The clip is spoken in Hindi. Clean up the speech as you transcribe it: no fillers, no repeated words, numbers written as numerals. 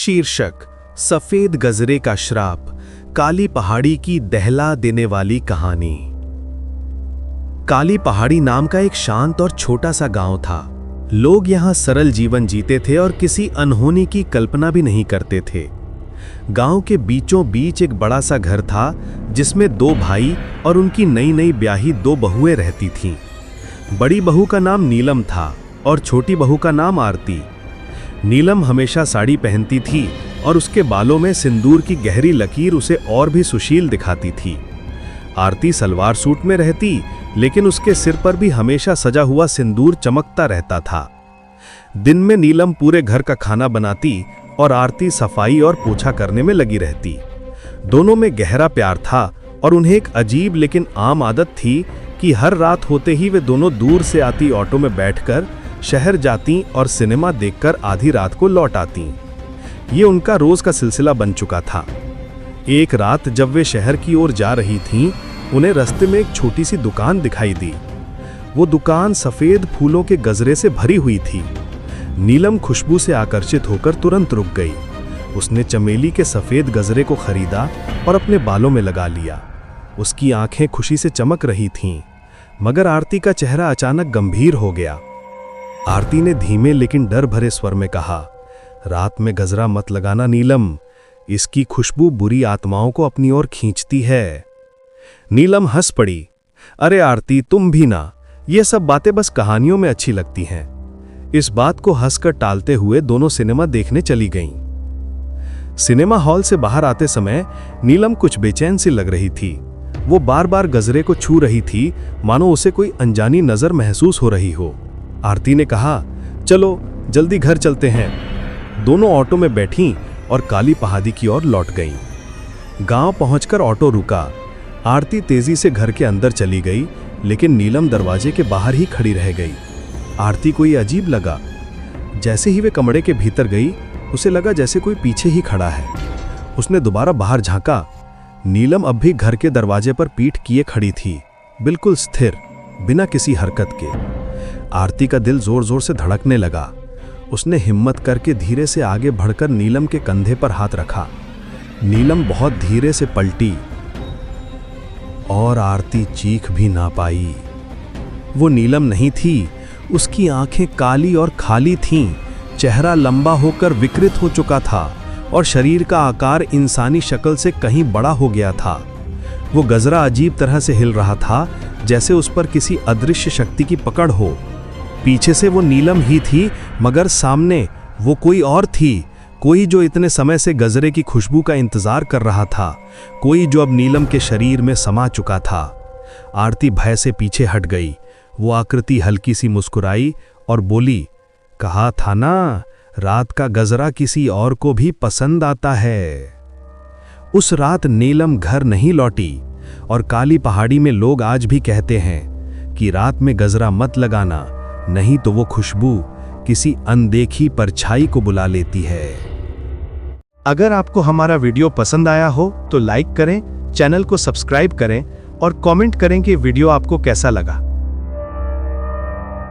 शीर्षक सफेद गजरे का श्राप, काली पहाड़ी की दहला देने वाली कहानी। काली पहाड़ी नाम का एक शांत और छोटा सा गांव था। लोग यहां सरल जीवन जीते थे और किसी अनहोनी की कल्पना भी नहीं करते थे। गांव के बीचों बीच एक बड़ा सा घर था जिसमें 2 भाई और उनकी नई नई ब्याही 2 बहुएं रहती थीं। बड़ी बहू का नाम नीलम था और छोटी बहू का नाम आरती। नीलम हमेशा साड़ी पहनती थी और उसके बालों में सिंदूर की गहरी लकीर उसे और भी सुशील दिखाती थी। आरती सलवार सूट में रहती, लेकिन उसके सिर पर भी हमेशा सजा हुआ सिंदूर चमकता रहता था। दिन में नीलम पूरे घर का खाना बनाती और आरती सफाई और पोछा करने में लगी रहती। दोनों में गहरा प्यार था और उन्हें एक अजीब लेकिन आम आदत थी कि हर रात होते ही वे दोनों दूर से आती ऑटो में बैठकर शहर जाती और सिनेमा देखकर आधी रात को लौट आती। ये उनका रोज का सिलसिला बन चुका था। एक रात जब वे शहर की ओर जा रही थीं, उन्हें रास्ते में एक छोटी सी दुकान दिखाई दी। वो दुकान सफेद फूलों के गजरे से भरी हुई थी। नीलम खुशबू से आकर्षित होकर तुरंत रुक गई। उसने चमेली के सफेद गजरे को खरीदा और अपने बालों में लगा लिया। उसकी आंखें खुशी से चमक रही थीं, मगर आरती का चेहरा अचानक गंभीर हो गया। आरती ने धीमे लेकिन डर भरे स्वर में कहा, रात में गजरा मत लगाना नीलम, इसकी खुशबू बुरी आत्माओं को अपनी ओर खींचती है। नीलम हंस पड़ी। अरे आरती, तुम भी ना, ये सब बातें बस कहानियों में अच्छी लगती हैं। इस बात को हंसकर टालते हुए दोनों सिनेमा देखने चली गईं। सिनेमा हॉल से बाहर आते समय नीलम कुछ बेचैन सी लग रही थी। वो बार बार गजरे को छू रही थी, मानो उसे कोई अनजानी नजर महसूस हो रही हो। आरती ने कहा, चलो जल्दी घर चलते हैं। दोनों ऑटो में बैठीं और काली पहाड़ी की ओर लौट गईं। गांव पहुंचकर ऑटो रुका। आरती तेजी से घर के अंदर चली गई, लेकिन नीलम दरवाजे के बाहर ही खड़ी रह गई। आरती को ये अजीब लगा। जैसे ही वे कमरे के भीतर गई, उसे लगा जैसे कोई पीछे ही खड़ा है। उसने दोबारा बाहर झांका। नीलम अब भी घर के दरवाजे पर पीठ किए खड़ी थी, बिल्कुल स्थिर, बिना किसी हरकत के। आरती का दिल जोर जोर से धड़कने लगा। उसने हिम्मत करके धीरे से आगे बढ़कर नीलम के कंधे पर हाथ रखा। नीलम बहुत धीरे से पलटी और आरती चीख भी ना पाई। वो नीलम नहीं थी, उसकी आंखें काली और खाली थीं, चेहरा लंबा होकर विकृत हो चुका था और शरीर का आकार इंसानी शक्ल से कहीं बड़ा हो गया था। वो गजरा अजीब तरह से हिल रहा था, जैसे उस पर किसी अदृश्य शक्ति की पकड़ हो। पीछे से वो नीलम ही थी, मगर सामने वो कोई और थी, कोई जो इतने समय से गजरे की खुशबू का इंतजार कर रहा था, कोई जो अब नीलम के शरीर में समा चुका था। आरती भय से पीछे हट गई। वो आकृति हल्की सी मुस्कुराई और बोली, कहा था ना, रात का गजरा किसी और को भी पसंद आता है। उस रात नीलम घर नहीं लौटी और काली पहाड़ी में लोग आज भी कहते हैं कि रात में गजरा मत लगाना, नहीं तो वो खुशबू किसी अनदेखी परछाई को बुला लेती है। अगर आपको हमारा वीडियो पसंद आया हो तो लाइक करें, चैनल को सब्सक्राइब करें और कमेंट करें कि वीडियो आपको कैसा लगा।